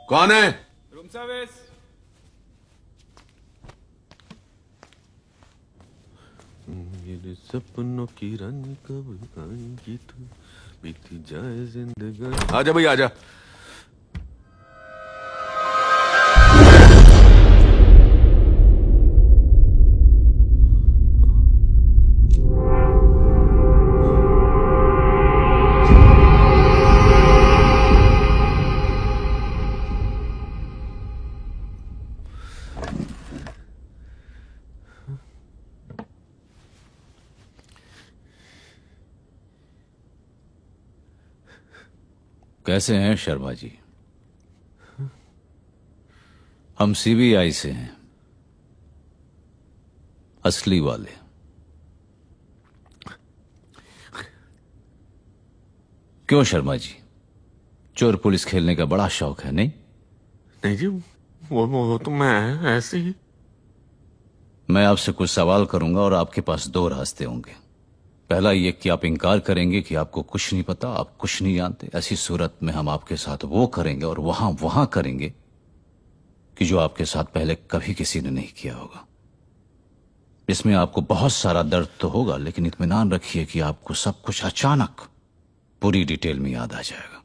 कौन है? Room service. मेरे सपनों की रानी कब आएगी तू, बीती जाए जिंदगानी। आजा भाई आजा। कैसे हैं शर्मा जी? हम सीबीआई से हैं, असली वाले। क्यों शर्मा जी, चोर पुलिस खेलने का बड़ा शौक है नहीं? नहीं जी, वो तो मैं ऐसे ही। मैं आपसे कुछ सवाल करूंगा और आपके पास दो रास्ते होंगे। पहला ये कि आप इनकार करेंगे कि आपको कुछ नहीं पता, आप कुछ नहीं जानते। ऐसी सूरत में हम आपके साथ वो करेंगे और वहां करेंगे कि जो आपके साथ पहले कभी किसी ने नहीं किया होगा। इसमें आपको बहुत सारा दर्द तो होगा, लेकिन इत्मीनान रखिए कि आपको सब कुछ अचानक पूरी डिटेल में याद आ जाएगा।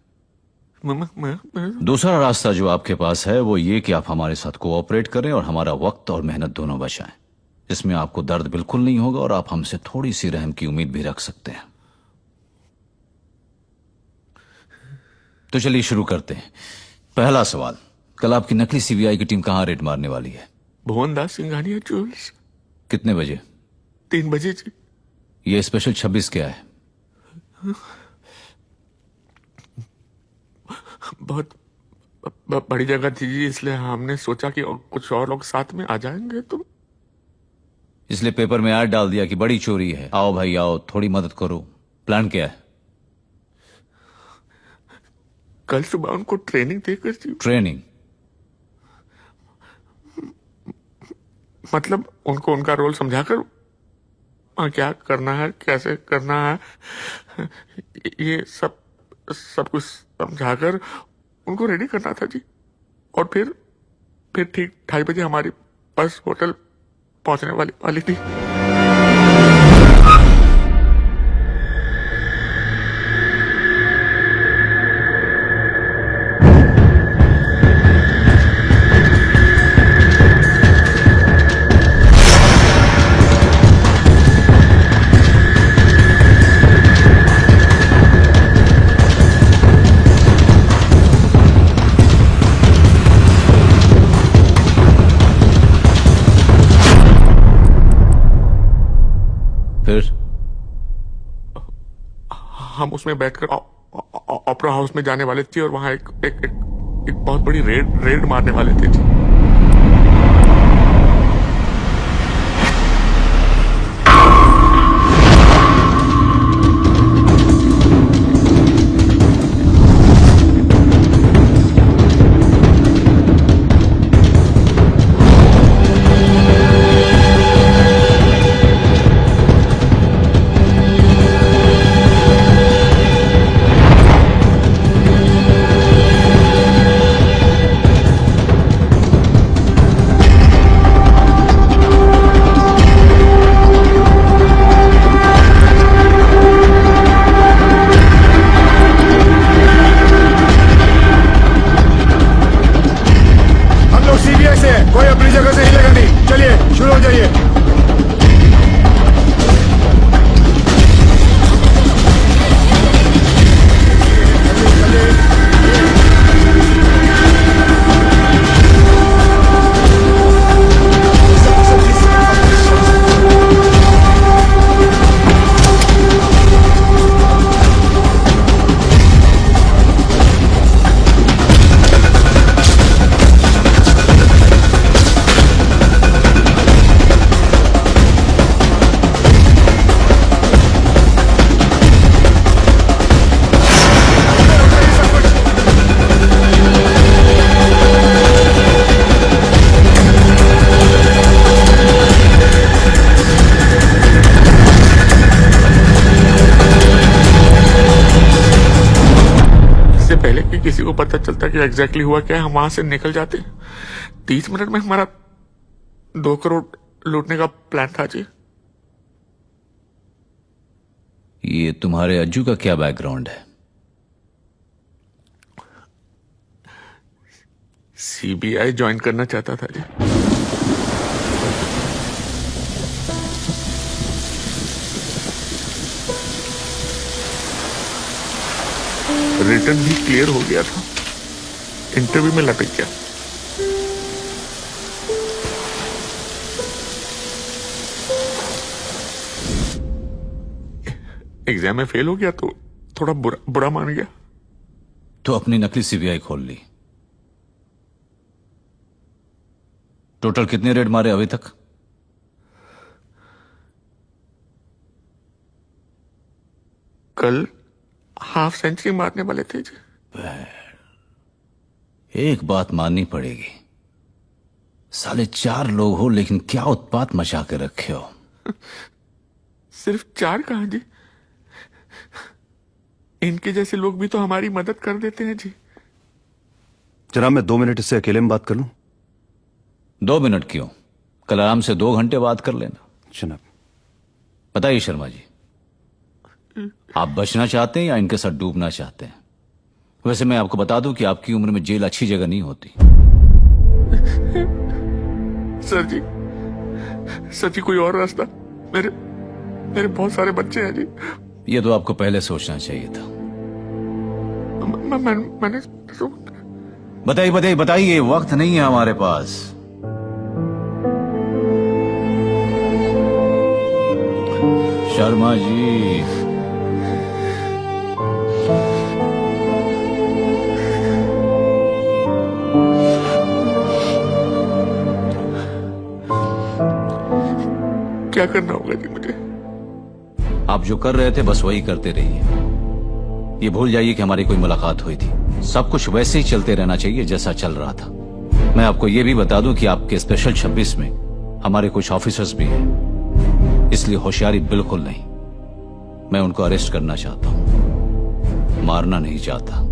दूसरा रास्ता जो आपके पास है वो ये कि आप हमारे साथ कोऑपरेट करें और हमारा वक्त और मेहनत दोनों बचाएं। इसमें आपको दर्द बिल्कुल नहीं होगा और आप हमसे थोड़ी सी रहम की उम्मीद भी रख सकते हैं। तो चलिए शुरू करते हैं। पहला सवाल, कल आपकी नकली सीबीआई की टीम कहां रेड मारने वाली है? भुवनदास सिंघानिया ज्वेल्स। कितने बजे? 3 बजे जी। ये स्पेशल 26 क्या है? बहुत बड़ी जगह थी जी, इसलिए हमने सोचा कि कुछ और लोग साथ में आ जाएंगे तो इसलिए पेपर में ऐड डाल दिया कि बड़ी चोरी है, आओ भाई आओ, थोड़ी मदद करो। प्लान क्या है? कल सुबह उनको ट्रेनिंग देकर जी। ट्रेनिंग? मतलब उनको उनका रोल समझाकर क्या करना है, कैसे करना है, ये सब कुछ समझाकर उनको रेडी करना था जी। और फिर ठीक 2:30 बजे हमारी बस होटल पहुंचने वाली थी। फिर हम उसमें बैठकर ओपेरा हाउस में जाने वाले थे और वहां एक बहुत बड़ी रेड मारने वाले थे जी। कि किसी को पता चलता कि एग्जैक्टली हुआ क्या है, हम वहां से निकल जाते। 30 मिनट में हमारा 2 करोड़ लूटने का प्लान था जी। ये तुम्हारे अज्जू का क्या बैकग्राउंड है? सीबीआई ज्वाइन करना चाहता था जी। रिटर्न भी क्लियर हो गया था, इंटरव्यू में लटक गया। एग्जाम में फेल हो गया तो थोड़ा बुरा मान गया। तो अपनी नकली सीबीआई खोल ली। टोटल कितने रेड मारे अभी तक? कल हाफ सेंचुरी मारने वाले थे जी। एक बात माननी पड़ेगी, साले 4 लोग हो लेकिन क्या उत्पात मचा के रखे हो। सिर्फ 4 कहां जी, इनके जैसे लोग भी तो हमारी मदद कर देते हैं जी। जनाब, मैं 2 मिनट इससे अकेले में बात कर लूं? 2 मिनट क्यों, कल आराम से 2 घंटे बात कर लेना। जनाब। बताइए शर्मा जी, आप बचना चाहते हैं या इनके साथ डूबना चाहते हैं? वैसे मैं आपको बता दूं कि आपकी उम्र में जेल अच्छी जगह नहीं होती। सर जी कोई और रास्ता? मेरे बहुत सारे बच्चे हैं जी। ये तो आपको पहले सोचना चाहिए था। मैंने बताइए बताइए, वक्त नहीं है हमारे पास। शर्मा जी, क्या करना होगा जी मुझे? आप जो कर रहे थे बस वही करते रहिए। ये भूल जाइए कि हमारी कोई मुलाकात हुई थी। सब कुछ वैसे ही चलते रहना चाहिए जैसा चल रहा था। मैं आपको यह भी बता दूं कि आपके स्पेशल 26 में हमारे कुछ ऑफिसर्स भी हैं, इसलिए होशियारी बिल्कुल नहीं। मैं उनको अरेस्ट करना चाहता हूं, मारना नहीं चाहता।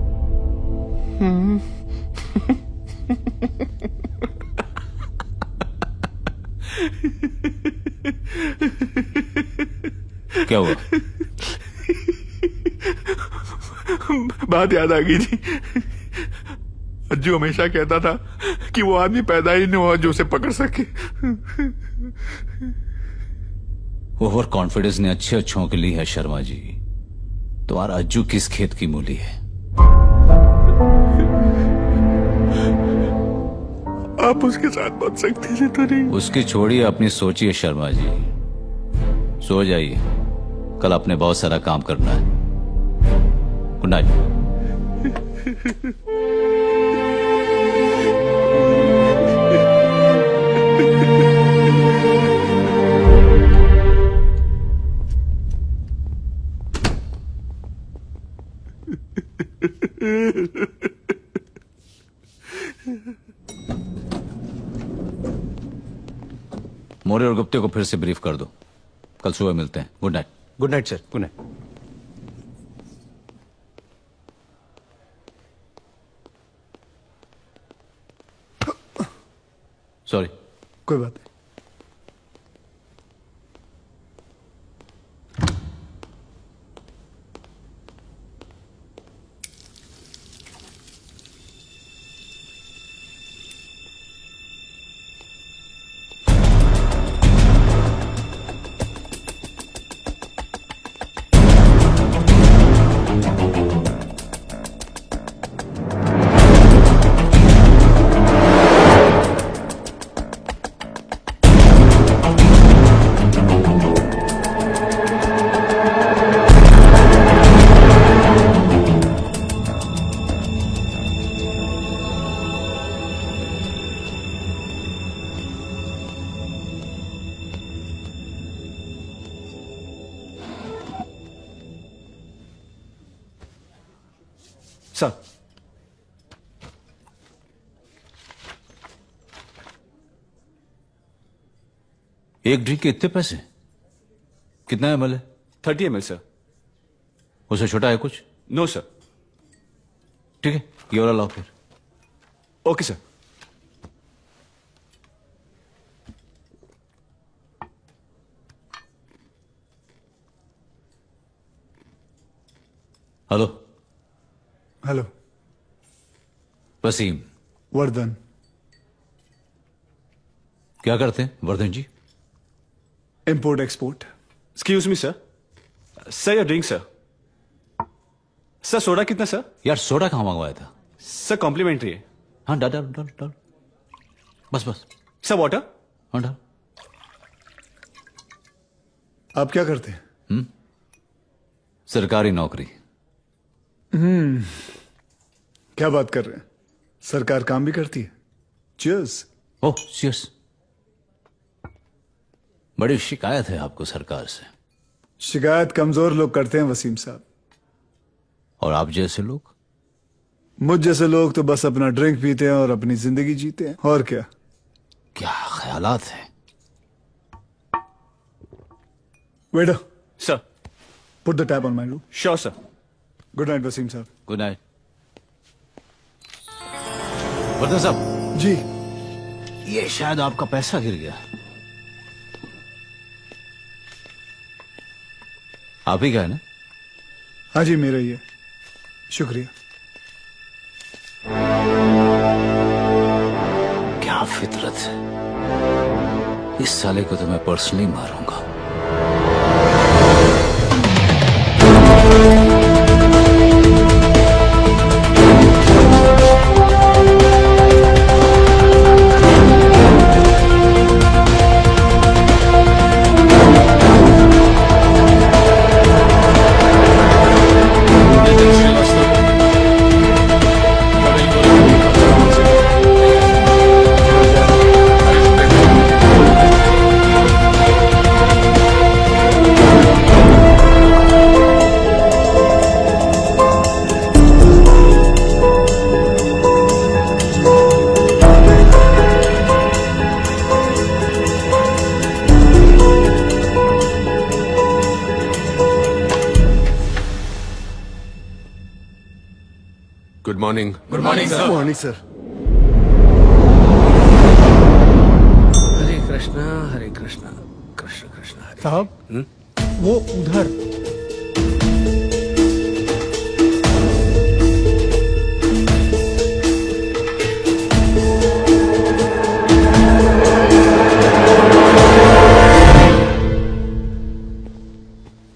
क्या हुआ? बात याद आ गई जी। अज्जू हमेशा कहता था कि वो आदमी पैदा ही नहीं हुआ जो उसे पकड़ सके। ओवर कॉन्फिडेंस ने अच्छे अच्छों के लिए है शर्मा जी। तुम्हारा अज्जू किस खेत की मूली है? आप उसके साथ बच सकते थे तो नहीं? उसकी छोड़िए, अपनी सोचिए शर्मा जी। सो जाइए, कल आपने बहुत सारा काम करना है। Good night. मौर्य और गुप्ते को फिर से ब्रीफ कर दो, कल सुबह मिलते हैं। Good night. Good night sir. Good night. Sorry. कोई बात नहीं। सर, एक ड्रिंक के इतने पैसे? कितना ml है? 30 ml सर। उससे छोटा है कुछ? No sir. ठीक है, ये वाला लाओ फिर। Okay sir. Hello hello. Wasim, Vardhan. क्या करते हैं Vardhan ji? Import export. Excuse me sir. Sir your drink sir. Sir soda कितना सर? यार सोडा कहाँ मंगवाया था? सर कॉम्प्लीमेंट्री है। हाँ डाल डाल डाल डाल, बस बस। Sir water. हाँ डाल। आप क्या करते हैं? सरकारी नौकरी। क्या बात कर रहे हैं? सरकार काम भी करती है। चीयर्स। ओह सीरियस? बड़ी शिकायत है आपको सरकार से। शिकायत कमजोर लोग करते हैं वसीम साहब। और आप जैसे लोग? मुझ जैसे लोग तो बस अपना ड्रिंक पीते हैं और अपनी जिंदगी जीते हैं, और क्या। क्या ख्यालात हैं? Waiter, sir. Put the tab on my room. Sure sir. Good night Wasim साहब। Good night. वर्धन साहब, जी। ये शायद आपका पैसा गिर गया। आप ही का है ना? हाँ जी, मेरा ही है। शुक्रिया। क्या फितरत है, इस साले को तो मैं पर्सनली मारूंगा। Good morning. Morning sir. Hare Krishna Krishna Krishna Hare. साहब, वो उधर।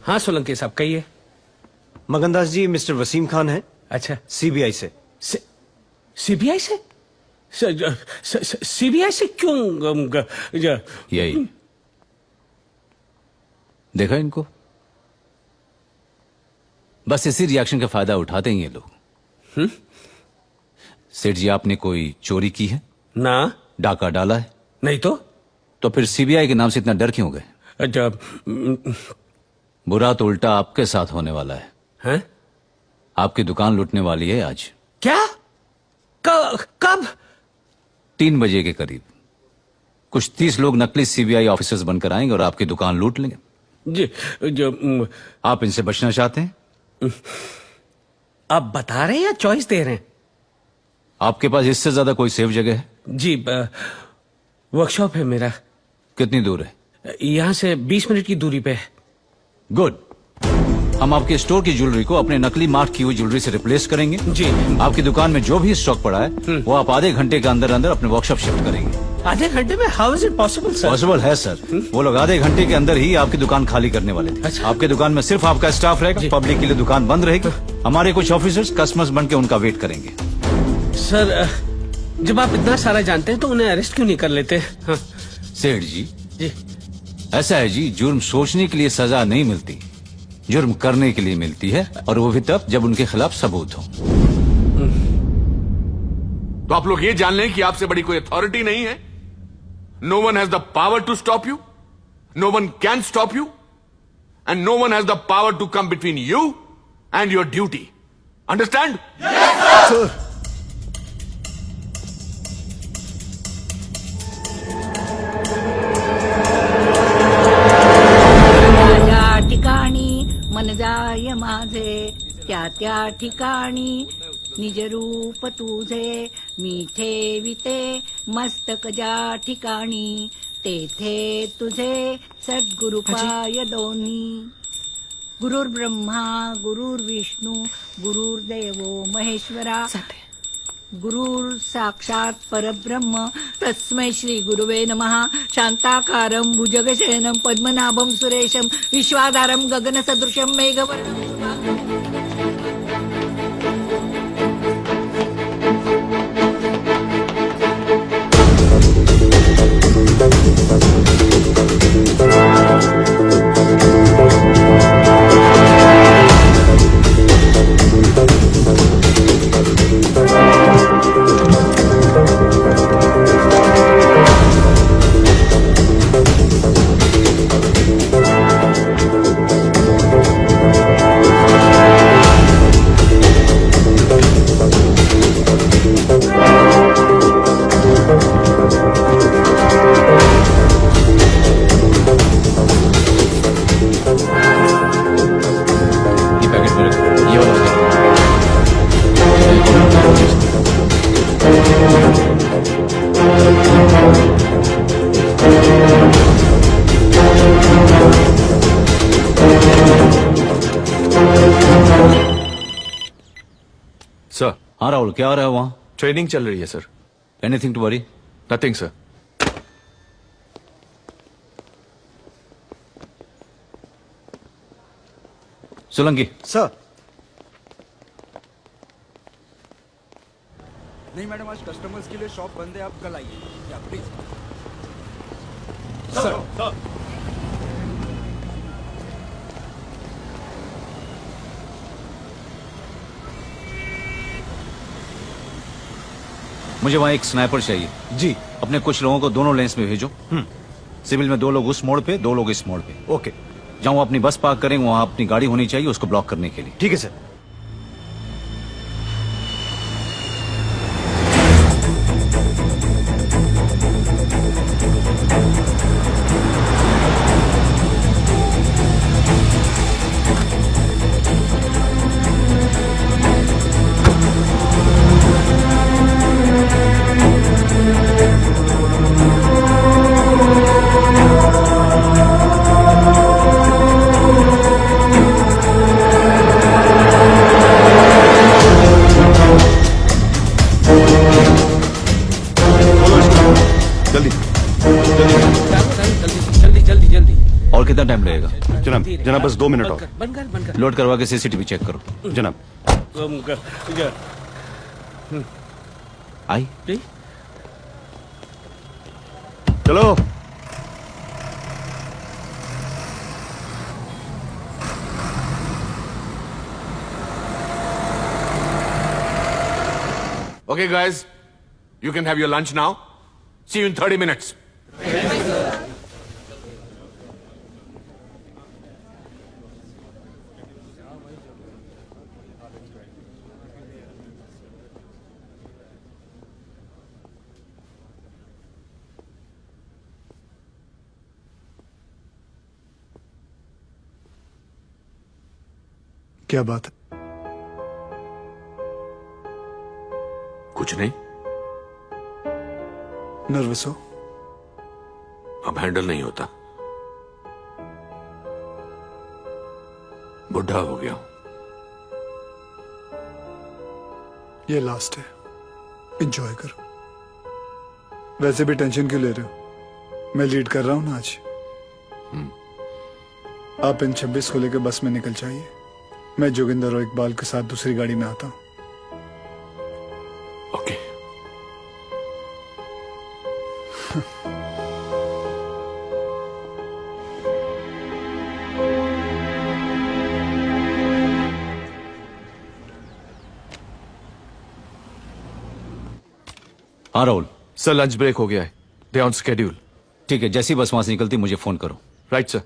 हाँ सोलंकी साहब कहिए। मगनदास जी मिस्टर वसीम खान है, अच्छा, सीबीआई से। सीबीआई से? सीबीआई से क्यों? यही देखा इनको, बस इसी रिएक्शन का फायदा उठाते हैं ये लोग। सेठ जी, आपने कोई चोरी की है? ना। डाका डाला है? नहीं तो फिर सीबीआई के नाम से इतना डर क्यों गए? जब बुरा तो उल्टा आपके साथ होने वाला है। हैं? आपकी दुकान लूटने वाली है आज। क्या? कब? 3 बजे के करीब कुछ 30 लोग नकली सीबीआई ऑफिसर्स बनकर आएंगे और आपकी दुकान लूट लेंगे। जी, जो आप इनसे बचना चाहते हैं? आप बता रहे हैं या चॉइस दे रहे हैं? आपके पास इससे ज्यादा कोई सेफ जगह है? जी, वर्कशॉप है मेरा। कितनी दूर है? यहाँ से 20 मिनट की दूरी पे है। गुड। हम आपके स्टोर की ज्वेलरी को अपने नकली मार्क की हुई ज्वेलरी से रिप्लेस करेंगे। जी। आपकी दुकान में जो भी स्टॉक पड़ा है वो आप आधे घंटे के अंदर अंदर अपने वर्कशॉप शिफ्ट करेंगे। आधे घंटे में? How is it possible sir? Possible है सर। वो लोग आधे घंटे के अंदर ही आपकी दुकान खाली करने वाले थे। अच्छा। आपके दुकान में सिर्फ आपका स्टाफ रहेगा, पब्लिक के लिए दुकान बंद रहेगी। हमारे कुछ ऑफिसर्स कस्टमर्स बन के उनका वेट करेंगे। सर, जब आप इतना सारा जानते हैं तो उन्हें अरेस्ट क्यों नहीं कर लेते? हाँ। सेठ जी, जी। ऐसा है जी, जुर्म सोचने के लिए सजा नहीं मिलती, जुर्म करने के लिए मिलती है, और वो भी तब जब उनके खिलाफ सबूत हो। तो आप लोग ये जान लें कि आपसे बड़ी कोई अथॉरिटी नहीं है। No one has the power to stop you, no one can stop you, and no one has the power to come between you and your duty. Understand? Sir, त्या ठिकाणी मन जाय माझे, त्या ठिकाणी निज रूप तुझे मी ठेविते मस्तक ज्या ठिकाणी तेथे तुझे सद्गुरुपाय दोन्ही. गुरुर्ब्रह्मा गुरुर्विष्णू गुरुर्देवो महेश्वरा गुरुर साक्षात परब्रह्म तस्मै श्री गुरुवे नमः. शांताकारं भुजगशयनं पद्मनाभं सुरेशं विश्वाधारं गगनसदृशं मेघवर्णं. ये पैकेट मेरे को, ये वाला सर, हाँ राहुल, क्या हो रहा है वहाँ? ट्रेनिंग चल रही है sir. Anything to worry? Nothing sir. Solanki, sir. नहीं मैडम, आज कस्टमर्स के लिए शॉप बंद है, आप कल आइए. या प्लीज. मुझे वहाँ एक स्नाइपर चाहिए जी. अपने कुछ लोगों को दोनों लेन्स में भेजो. सिविल में 2 लोग उस मोड़ पे, 2 लोग इस मोड़ पे. ओके. जहाँ वो अपनी बस पार्क करेंगे वहाँ अपनी गाड़ी होनी चाहिए उसको ब्लॉक करने के लिए. ठीक है सर. और कितना टाइम लगेगा? जनाब बस 2 मिनट और. बंद कर लोड करवा के सीसीटीवी चेक करो. जनाब. आई चलो. Okay, guys, you can have your lunch now. See you in 30 minutes. क्या बात है? कुछ नहीं. नर्वस हो? अब हैंडल नहीं होता. बुढ़ा हो गया हूं. ये लास्ट है, एंजॉय करो. वैसे भी टेंशन क्यों ले रहे हो? मैं लीड कर रहा हूं ना आज. आप इन 26 को लेकर बस में निकल जाइए. मैं जोगिंदर और इकबाल के साथ दूसरी गाड़ी में आता हूं. ओके. हाँ राहुल. सर लंच ब्रेक हो गया है. दे ऑन स्केड्यूल. ठीक है, जैसी बस वहां से निकलती मुझे फोन करो. Right sir.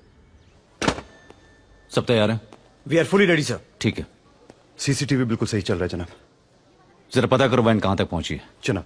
सब तैयार है? We are fully ready sir. ठीक है. सीसीटीवी बिल्कुल सही चल रहा है जनाब. जरा पता करो वैन कहां तक पहुंची है. जनाब.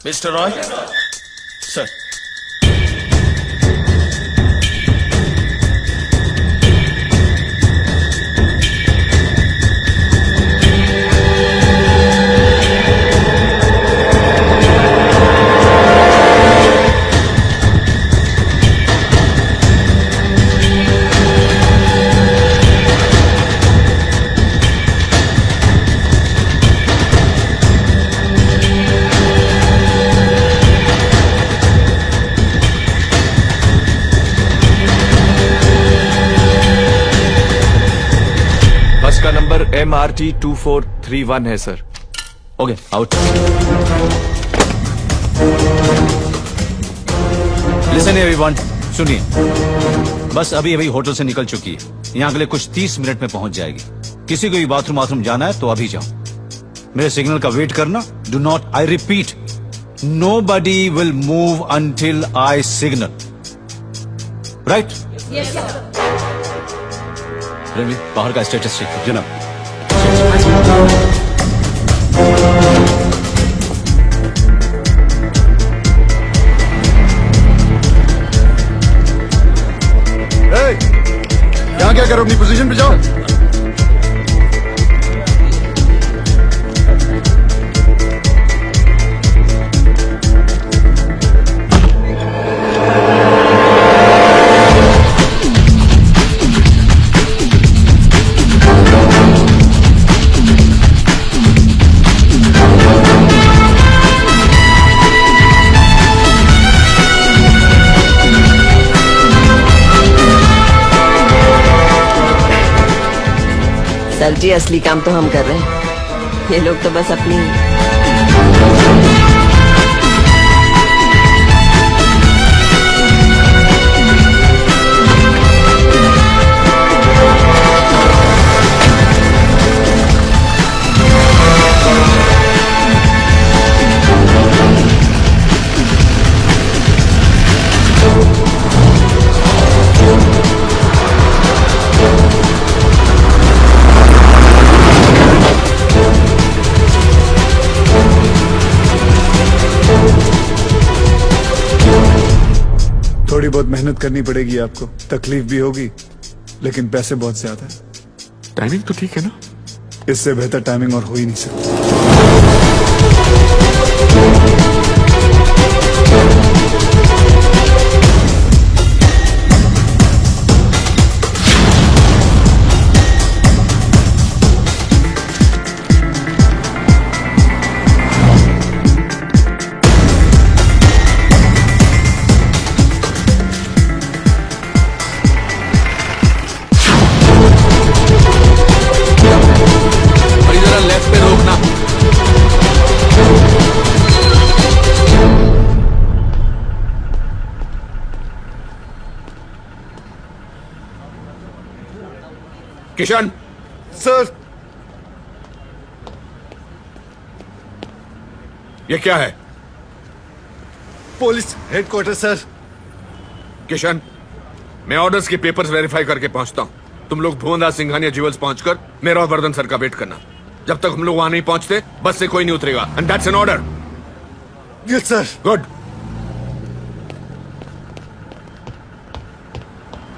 Mister Roy sir. बस का नंबर MRT2431 है sir. Okay out. Listen everyone, सुनिए, बस अभी अभी होटल से निकल चुकी है, यहाँ अगले कुछ 30 मिनट में पहुंच जाएगी। किसी को भी बाथरूम जाना है तो अभी जाओ। मेरे सिग्नल का वेट करना। Do not, I repeat, nobody will move until I signal. Right? Ravi, बाहर का स्टेटस चेक जनाब। यहाँ क्या करो, अपनी पोजीशन पे जाओ। सर जी, असली काम तो हम कर रहे हैं, ये लोग तो बस अपनी। थोड़ी बहुत मेहनत करनी पड़ेगी आपको, तकलीफ भी होगी, लेकिन पैसे बहुत ज्यादा है। टाइमिंग तो ठीक है ना? इससे बेहतर टाइमिंग और हो ही नहीं सकती। लेफ्ट पे रोकना। किशन सर, ये क्या है? Police headquarter sir. किशन, मैं ऑर्डर्स के पेपर्स वेरीफाई करके पहुंचता हूं। तुम लोग भुवनदास सिंघानिया ज्वेल्स पहुंचकर मेरा और वर्धन सर का वेट करना। जब तक हम लोग वहां नहीं पहुंचते बस से कोई नहीं उतरेगा। And that's an order. Yes sir. Good.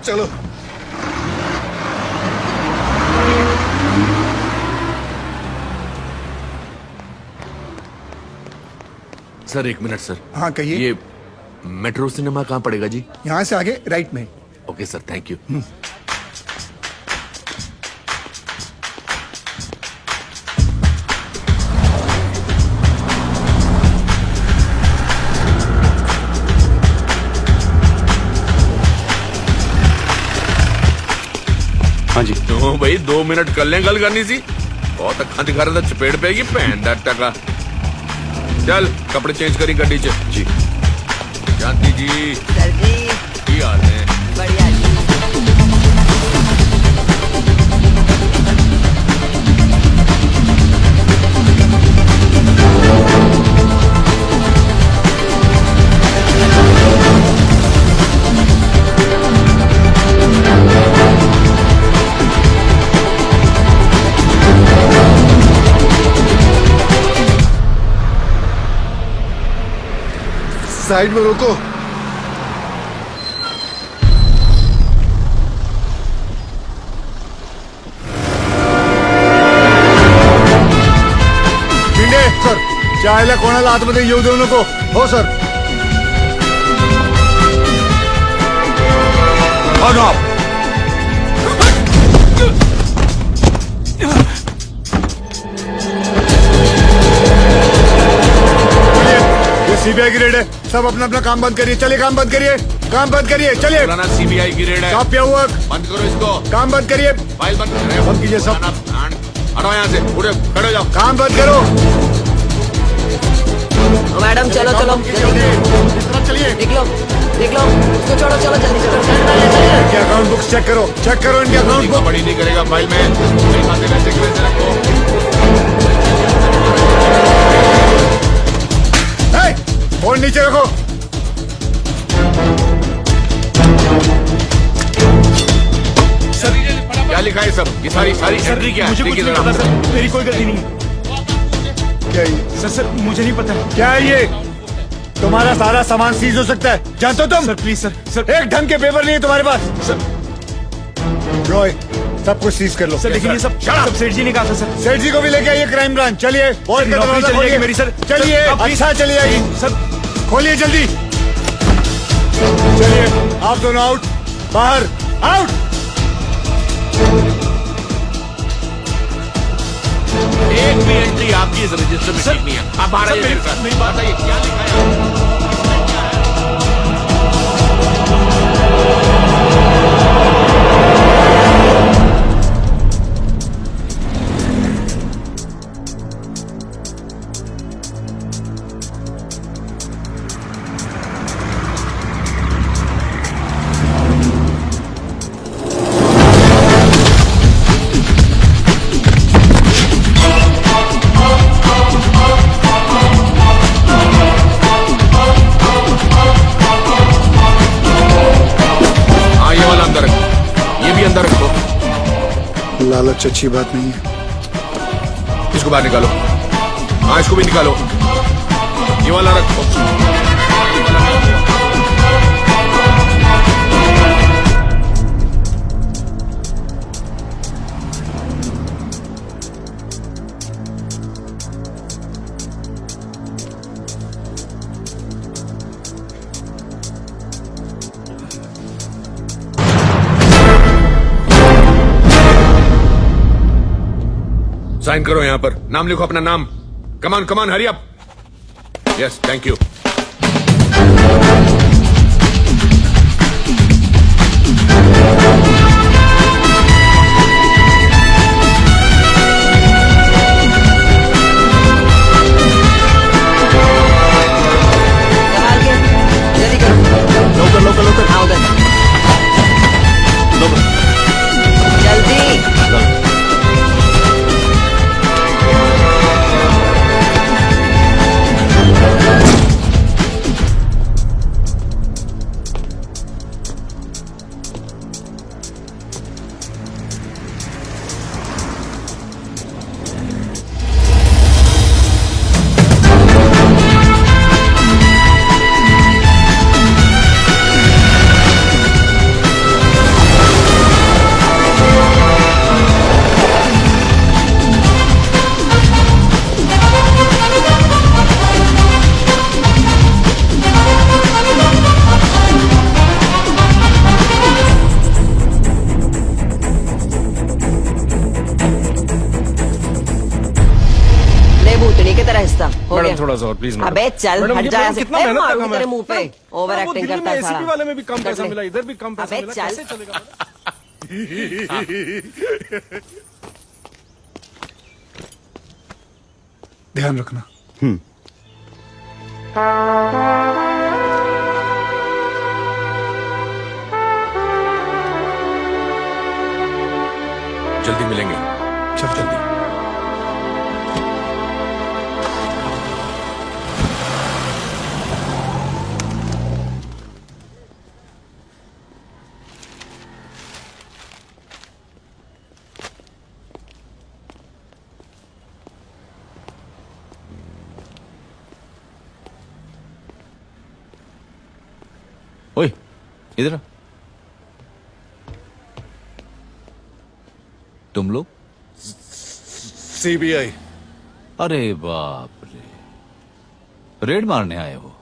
चलो। सर एक मिनट सर। हाँ कहिए। ये मेट्रो सिनेमा कहाँ पड़ेगा जी? यहाँ से आगे राइट में। Okay sir, thank you. हाँ जी। तो भाई 2 मिनट कर लें, गल करनी सी। बहुत अखा दिखा रहा था, चपेट पेगी पैन दैट टका। चल कपड़े चेंज करी गड्डी च। जी। शांति जी, सर जी, की हाल है? बढ़िया जी। साइड में रोको। शिंदे सर, चायला कोणाला आतमध्ये येऊ देऊ नको। हो सर। ये सीबीआई की रेड है, सब अपना अपना काम बंद करिए। चलिए काम बंद करिए, काम बंद करिए, चलिए। सीबीआई की रेड है, आप क्या हुआ? बंद करो इसको, काम बंद करिए, फाइल बंद बंद कीजिए सब। हटो यहाँ से, पूरे खड़े हो जाओ। काम बंद करो। मैडम चलो चलो जल्दी इस तरफ चलिए। निकलो निकलो, उसको छोड़ो, चलो जल्दी चलो। इनके अकाउंट बुक्स चेक करो, चेक करो इनके अकाउंट बुक। बड़ी नहीं करेगा फाइल में, खाते वैसे के वैसे रखो। फोन नीचे रखो। क्या लिखा है सब? ये सारी एंट्री क्या है? मुझे कुछ नहीं पता सर, मेरी कोई गलती नहीं है। क्या ये? सर मुझे नहीं पता। क्या है ये? तुम्हारा सारा सामान सीज हो सकता है, जानते हो तुम? सर प्लीज सर एक ढंग के पेपर नहीं है तुम्हारे पास। सर रॉय, सब कुछ सीज कर लो। सर लेकिन ये सब सेठ जी ने कहा था सर। सेठ जी को भी लेके आइए क्राइम ब्रांच। चलिए, बहुत नौकरी चली जाएगी मेरी सर। चलिए, अच्छा चली जाएगी सर। खोलिए जल्दी। चलिए, आप दोनों आउट, बाहर आउट। एक भी एंट्री आपकी इस रजिस्टर में ठीक नहीं है। आप बाहर आइए मेरे साथ। मेरी बात बताइए क्या लिखा है? अंदर रखो। लालच अच्छी बात नहीं है। इसको बाहर निकालो। हाँ, इसको भी निकालो। ये वाला रखो। साइन करो यहां पर। नाम लिखो अपना नाम। Come on come on, hurry up. Yes, thank you. जल्दी करो। Local local local. हाँ उधर लोकल। जल्दी। मैडम थोड़ा सा और प्लीज मैडम। अबे चल मैडम, हट ये जा मैडम यहाँ से। कितना ए, मेहनत मारू का काम है। तेरे मुंह पे ओवर मैडम, वो एक्टिंग दिल्ली करता में है एसीपी साला। वाले में भी कम पैसा ले। मिला, इधर भी कम पैसा अबे मिला, चल। कैसे चलेगा ध्यान रखना। जल्दी मिलेंगे। चल जल्दी। इधर आ। तुम लोग? सीबीआई। अरे बाप रे, रेड मारने आए हो?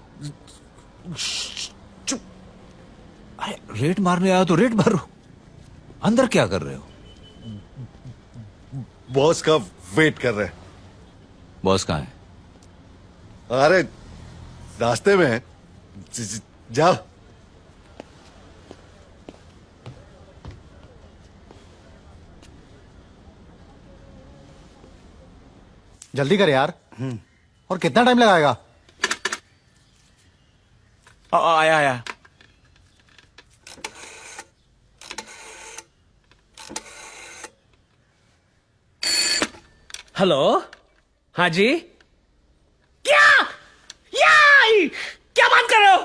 अरे रेड मारने आए हो तो रेड मारो, अंदर क्या कर रहे हो? बॉस का वेट कर रहे हैं। बॉस कहाँ है? अरे रास्ते में है। जाओ। जल्दी कर यार। और कितना टाइम लगाएगा? आया आया। हेलो, हाँ जी। क्या क्या बात कर रहे हो?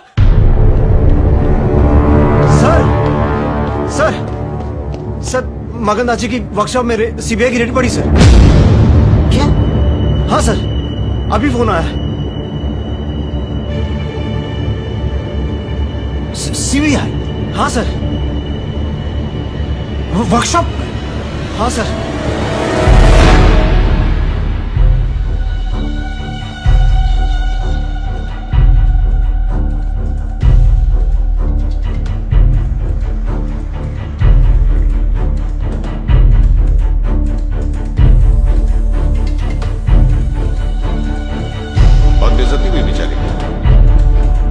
सर सर मगनदास जी की वर्कशॉप में सीबीआई की रेड पड़ी सर। क्या? हाँ सर, अभी फोन आया। सीबीआई? हाँ सर। वर्कशॉप? हाँ सर।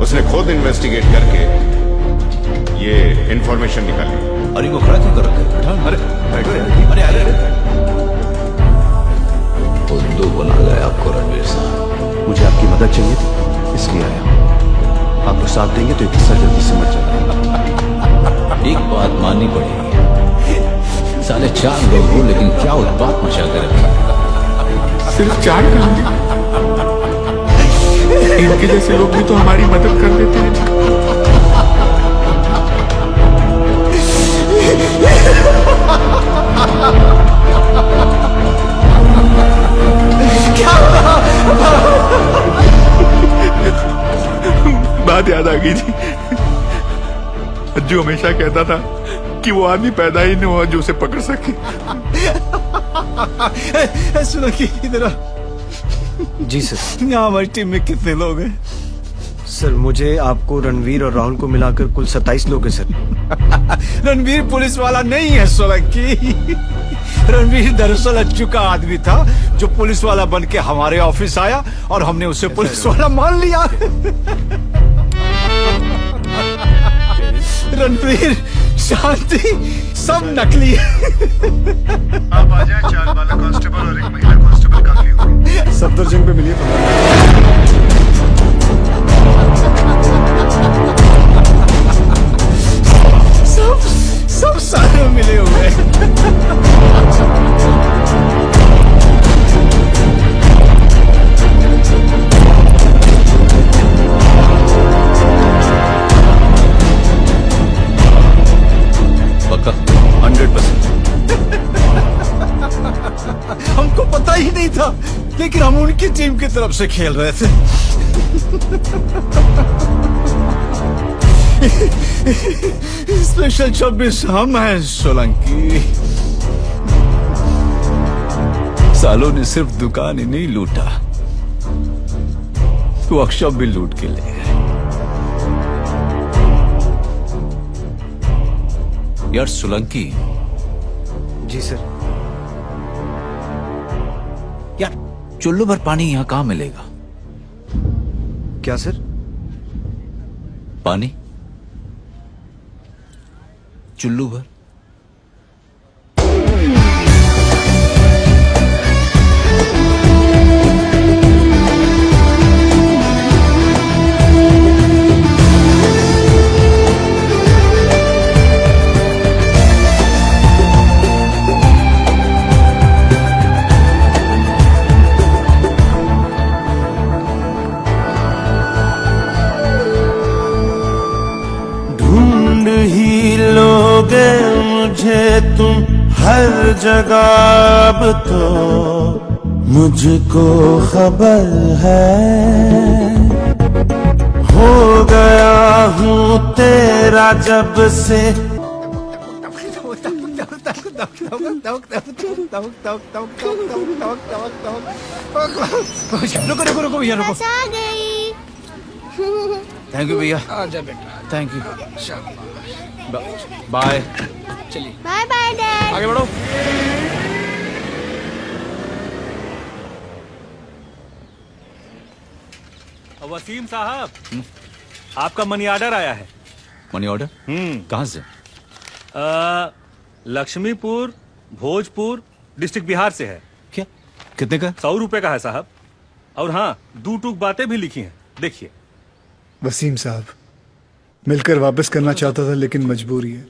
उसने खुद इन्वेस्टिगेट करके ये इंफॉर्मेशन निकाली। अरे वो खड़ा क्यों कर रखा है? अरे बैठो यार। अरे अरे अरे बुद्धू बना गया आपको रणवीर साहब। मुझे आपकी मदद चाहिए थी, इसलिए आया। आप लोग साथ देंगे तो एक किस्सा जल्दी समझ जाएगा। एक बात माननी पड़ेगी, साले 4 लोग हो लेकिन क्या उत्पात मचा कर रखे। सिर्फ 4 काम, इनके जैसे लोग भी तो हमारी मदद कर देते हैं। बात याद आ गई जी। अज्जू हमेशा कहता था कि वो आदमी पैदा ही नहीं हुआ जो उसे पकड़ सके। सुनो कि इधर जी सर। यहाँ हमारी टीम में कितने लोग हैं? सर मुझे, आपको, रणवीर और राहुल को मिलाकर कुल 27 लोग हैं सर। रणवीर पुलिस वाला नहीं है सोलंकी। रणवीर दरअसल अच्चू का आदमी था जो पुलिस वाला बन के हमारे ऑफिस आया और हमने उसे पुलिस वाला मान लिया। रणवीर, शांति, सब नकली है। आप आ जाए, 4 बालक कांस्टेबल और 1 महिला कांस्टेबल काफी होंगे। सफदरजंग पे मिलिए। सब सारे मिले हुए। पक्का? 100%। हमको पता ही नहीं था, लेकिन हम उनकी टीम की तरफ से खेल रहे थे। स्पेशल 26 हम हैं सोलंकी। सालों ने सिर्फ दुकान ही नहीं लूटा, वर्कशॉप भी लूट के ले गए। यार सोलंकी। जी सर। यार चुल्लू भर पानी यहाँ कहाँ मिलेगा? क्या सर? पानी चुल्लू भर। ढूंढ ही लोगे मुझे तुम हर जगह, अब तो मुझको खबर है। हो गया हूँ तेरा जब से रुको रुको रुको भैया रुको। आ गई। थैंक यू भैया, आजा बेटा, थैंक यू। बाय। चलिए बाय बाय डैड। आगे बढ़ो। वसीम साहब, आपका मनी ऑर्डर आया है। Money order? कहाँ से? लक्ष्मीपुर भोजपुर डिस्ट्रिक्ट बिहार से है। क्या? कितने का? 100 रुपए का है साहब। और हाँ, 2 टूक बातें भी लिखी हैं, देखिए। वसीम साहब, मिलकर वापस करना चाहता था लेकिन मजबूरी है।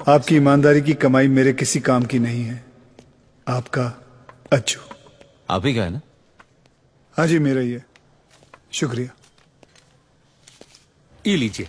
आपकी ईमानदारी की कमाई मेरे किसी काम की नहीं है। आपका अच्छू। आप ही का है ना? हाँ जी, मेरा ही है। शुक्रिया। ये लीजिए।